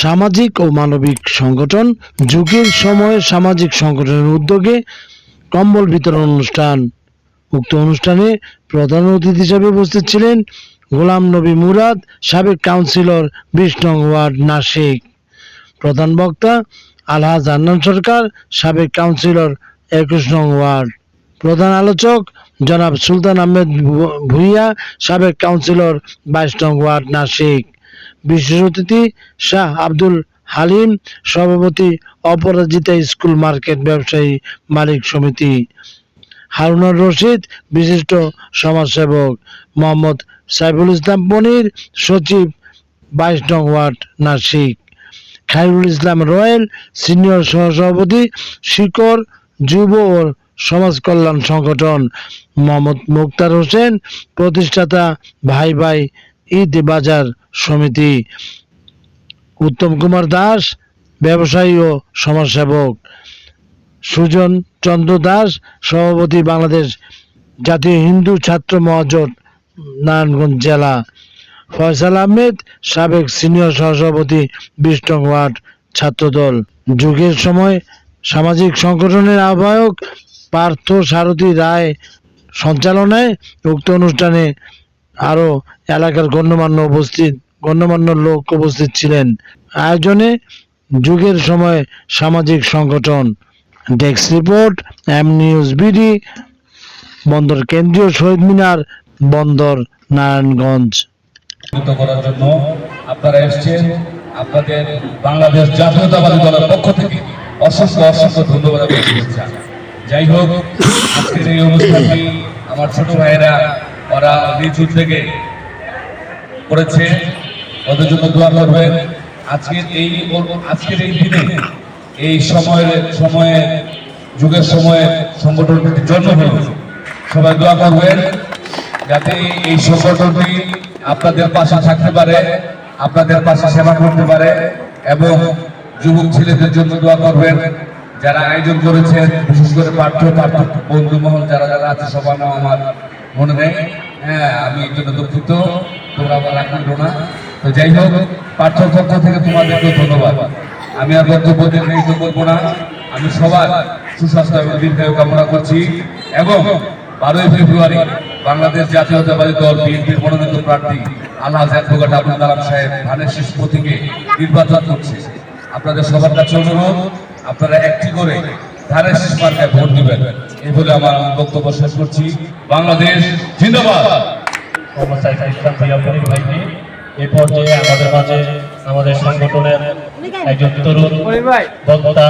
সামাজিক ও মানবিক সংগঠন যুগের সময়ে সামাজিক সংগঠনের উদ্যোগে কম্বল বিতরণ অনুষ্ঠান। উক্ত অনুষ্ঠানে প্রধান অতিথি হিসেবে উপস্থিত ছিলেন গোলাম নবী মুরাদ, সাবেক কাউন্সিলর 20 নং ওয়ার্ড নাসিক। প্রধান বক্তা আলহাজ আন্নান সরকার, সাবেক কাউন্সিলর 21 নং ওয়ার্ড। প্রধান আলোচক জনাব সুলতান আহমেদ ভুইয়া, সাবেক কাউন্সিলর 22 নং ওয়ার্ড নাসিক। বিশেষ অতিথি শাহ আব্দুল হালিম, সভাপতি অপরাজিতা স্কুল মার্কেট ব্যবসায়ী মালিক সমিতি। হারুনুর রশিদ, বিশিষ্ট সমাজসেবক। মোহাম্মদ সাইফুল ইসলাম পনির, সচিব 22 নং word Nashik. Khairul Islam royal, senior সহসভাপতি, শিকর যুব ও সমাজ কল্যাণ সংগঠন। মোহাম্মদ মুক্তার হোসেন, প্রতিষ্ঠাতা ভাই ভাই ঈদ বাজার সমিতি। উত্তম কুমার দাস, ব্যবসায়ী ও সমাজসেবক। সুজন চন্দ্র দাস, সভাপতি বাংলাদেশ জাতীয় হিন্দু ছাত্র মহাজোট, নারায়ণগঞ্জ জেলা। ফয়সাল আহমেদ, সাবেক সিনিয়র সহসভাপতি 20 নং ওয়ার্ড ছাত্রদল। যুগের সময় সামাজিক সংগঠনের আহ্বায়ক পার্থ সারথী রায় সঞ্চালনায় উক্ত অনুষ্ঠানে আরো এলাকার গণ্যমান্য লোক উপস্থিত ছিলেন। আয়োজনে যুগের সময় সামাজিক সংগঠন। Desk report, M news BD, বন্দর কেন্দ্রীয় শহীদ মিনার, বন্দর, নারায়ণগঞ্জ। করার জন্য আপনারা এসেছেন, আপনাদের বাংলাদেশ জাতীয়তাবাদী দলের পক্ষ থেকে অসংখ্য ধন্যবাদ। যাই হোক, আজকের এই অনুষ্ঠানটি আমার ছোট ভাইয়েরা ওরা নিজ উদ্যোগে করেছে, ওদের জন্য দোয়া করবেন। আজকের এই দিনে এই সময়ে যুগের সময়ে সংগঠনটির জন্ম হল, সবাই দোয়া করবেন যাতে এই সংগঠনটি আপনাদের পাশে থাকতে পারে, আপনাদের পাশে সেবা করতে পারে। এবং যুবক ছেলেদের জন্য দোয়া করবেন যারা আয়োজন করেছেন, বিশেষ করে পার্থ বন্ধু মহল যারা আছে, সবার নাম আমার মনে নেই। হ্যাঁ, আমি এর জন্য দুঃখিত, তোমরা আবার রাখবেন না। তো যাই হোক, পার্থর পক্ষ থেকে তোমাদেরকে ধন্যবাদ। আমি আর বক্তব্য করবো না। আমি সবার সুস্বাস্থ্য এবং দীর্ঘায়ু কামনা করছি। এবং 12ই ফেব্রুয়ারি বাংলাদেশ জাতীয়তাবাদী দল বিএনপির মনোনীত প্রার্থী আলহাজ অ্যাডভোকেট আবুল কালাম সাহেব ধানের শীষ প্রতীকে নির্বাচন করছে। আপনাদের সবার কাছে অনুরোধ, আপনারা একটি করে ধানের শীষ মার্কায় ভোট দিবেন। এই বলে আমার বক্তব্য শেষ করছি। বাংলাদেশ জিন্দাবাদ। এই পর্যায়ে আমাদের মাঝে আমাদের সংগঠনের একজন তরুণ বক্তা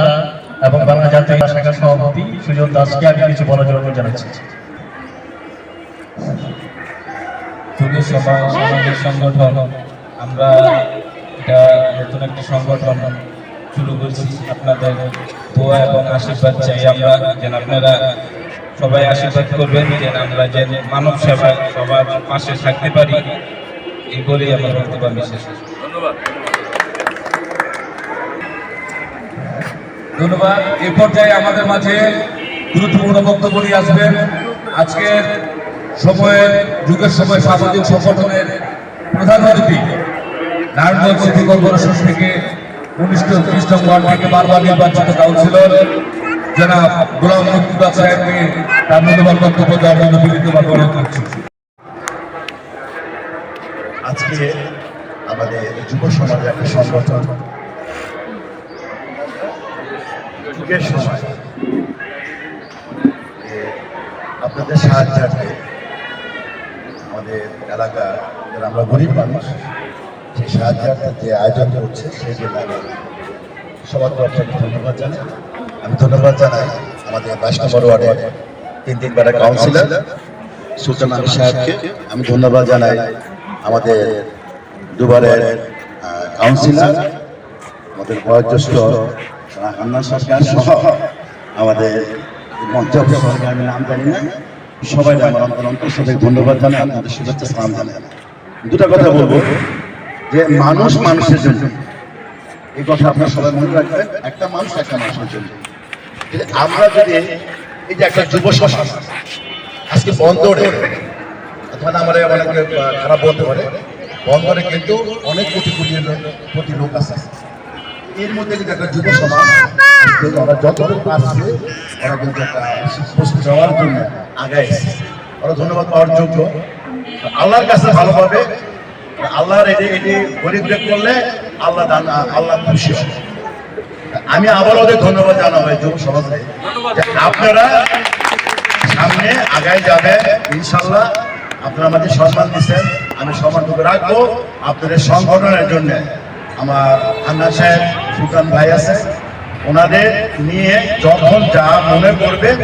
এবং বাংলা জাতীয় শাখার সভাপতি সুজন দাসকে আমি কিছু বলার জন্য জানাচ্ছি। যুগের সামাজিক সংগঠন, আমরা এটা নতুন একটা সংগঠন শুরু করছি। আপনাদের দোয়া এবং আশীর্বাদ চাই আমরা, যেন আপনারা সবাই আশীর্বাদ করবেন, যেন আমরা যে মানব সেবায় সবার পাশে থাকতে পারি। এই বলেই আমার বক্তব্য বিশেষ। ধন্যবাদ। এই পর্যায়ে আমাদের মাঝে গুরুত্বপূর্ণ বক্তব্য নিয়ে আসবেন আজকের যুগের সময় সামাজিক সংগঠনের প্রধান অতিথি, নারায়ণগঞ্জ সিটি কর্পোরেশন থেকে 19 নং ওয়ার্ড থেকে বারবার নির্বাচিত কাউন্সিলর জনাব গোলাম নবী মুরাদ সাহেবকে তার মূল্যবান বক্তব্য দেওয়ার জন্য বিনীতভাবে অনুরোধ করছি। আজকে আমাদের যুব সমাজের একটা সংগঠন যুগের সময় আপনাদের সাহায্যার্থে আমাদের এলাকা যারা আমরা গরিব মানুষ, সেই সাহায্যার্থে যে আয়োজন করছে সেই জন্য আমি সবার তরফ থেকে ধন্যবাদ জানাই। আমি ধন্যবাদ জানাই আমাদের 22 নম্বর ওয়ার্ডের 3 কাউন্সিলর সুলতান আহমেদ সাহেবকে। আমি ধন্যবাদ জানাই আমাদের দুবারের কাউন্সিলর, আমাদের বয়োজ্যেষ্ঠ আন্নান সরকার সহ আমাদের মঞ্চ আমি নাম জানি না, সবাই আমার অন্তর ধন্যবাদ জানাই, আপনাদের শুভেচ্ছা সালাম জানাই। দুটা কথা বলবো যে মানুষের জন্য, এই কথা আপনারা সবাই মনে রাখবেন, একটা মানুষের জন্য। আমরা যদি এই যে একটা যুব সমাজ আজকে বন্দরে, আমার অনেকে খারাপ বলতে পারে, বন্দরে কিন্তু অনেক কোটি লোক আছে। এর মধ্যে কিন্তু একটা যুব সমাজ আজকে ওরা যতটুকু পারছে ওরা কিন্তু একটা পোস্ট যাওয়ার জন্য আগায় এসেছে। ওরা ধন্যবাদ পাওয়ার যোগ্য। আল্লাহর কাছে ভালো পাবে, আল্লাহর এটি গরিবদের করলে আল্লাহ খুশি হবে। আমি আবার ওদের ধন্যবাদ জানাবো যুব সমাজে যে আপনারা সামনে আগায় যাবে ইনশাল্লাহ। আপনারা আমাদের সম্মান দিচ্ছেন, আমি সম্মানটুকু রাখবো আপনাদের সংগঠনের জন্য। আমার হান্নান সাহেব সুলতান ভাই আছে, ওনাদের নিয়ে যখন যা মনে করবেন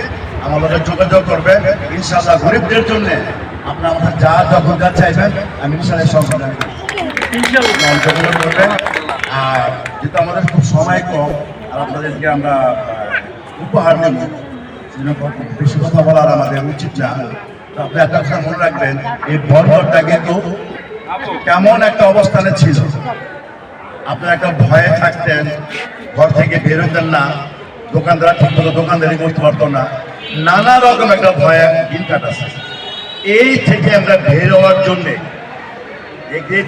আমাদের যোগাযোগ করবেন ইনশাল্লাহ। গরিবদের জন্য আপনারা আমাদের যখন যা চাইবেন আমি ইনশাল্লাহ সংগঠন অংশগ্রহণ করবেন। আর যেহেতু আমাদের খুব সময় কম আর আপনাদেরকে আমরা উপহার নেব, বেশি কথা বলার আমাদের উচিত না। তো আপনি একটা কথা মনে রাখবেন, এই বন্দরটা কিন্তু কেমন একটা অবস্থানে ছিল। আপনারা একটা ভয়ে থাকতেন, ঘর থেকে বের হতেন না, দোকানদার ঠিক মতো দোকানদারি করতে পারতো না, নানা রকম একটা ভয়ে দিন কাটাচ্ছে। এই থেকে আমরা বের হওয়ার জন্যে,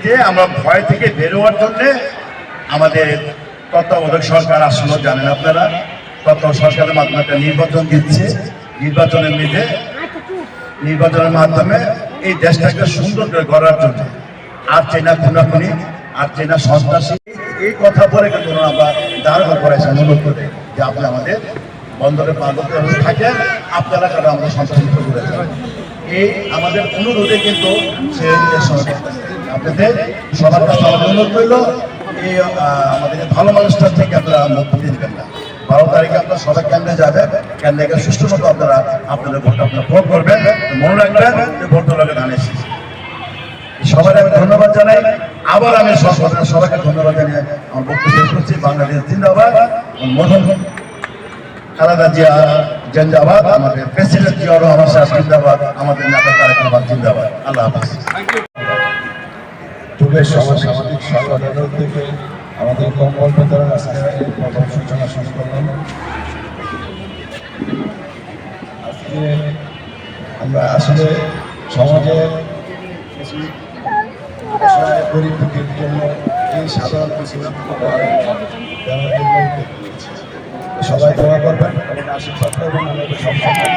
যে আমরা ভয় থেকে বের হওয়ার জন্যে আমাদের তত্ত্বাবধায়ক সরকার আসলো, জানেন আপনারা তত্ত্বাবধায়ক সরকারের মাধ্যমে একটা নির্বাচন দিচ্ছে। নির্বাচনের মাধ্যমে এই দেশটাকে সুন্দর করে গড়ার জন্য, আর চেনা খুনাখুনি, আর চেনা সন্ত্রাসী, এই কথা বলে কিন্তু আমরা দাঁড় করাইছেন অনুরোধ করে যে আপনি আমাদের বন্দরে পার্বত্য থাকেন, আপনারা কারো আমরা সন্ত্রাসিত করেছেন। এই আমাদের অনুরোধে কিন্তু সে আপনাদের সবার কাছে আমাদের অনুরোধ করল এই আমাদের ভালো মানুষটার থেকে আপনারা মুখ দিয়ে দেবেন না। 12 তারিখে আপনারা সবাই কেন্দ্রে যাবেন, কেন্দ্রে গিয়ে সুষ্ঠু মতো আপনাদের ভোট করবেন। মনে রাখবেন যে ভোট তোলাকে ধান এসেছে। সবাই আমি ধন্যবাদ জানাই। আবার আমি সবাইকে ধন্যবাদ জানিয়ে আমার বক্তব্য শেষ করছি। বাংলাদেশ জিন্দাবাদ, মরহুম খালেদা জিয়া জিন্দাবাদ, আমাদের প্রেসিডেন্ট জিয়াউর রহমান সাহেব জিন্দাবাদ, আমাদের নেতা তারেক রহমান জিন্দাবাদ। আল্লাহ হাফেজ। যুগের সামাজিক সংগঠনের থেকে আমাদের কম্বল বিতরণ আজকে প্রথম সূচনা সংস্করণ। আজকে আমরা আসলে সমাজের গরিব দুঃখের জন্য এই সাধারণ কিছু দেওয়ার জন্য সবাই দোয়া করবেন এবং আশীর্বাদ করবেন। আমাদের সবসময়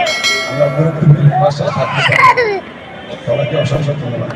আমরা গুরুত্বপূর্ণ ভাষায় থাকতে পারি। সবাইকে অসংখ্য ধন্যবাদ।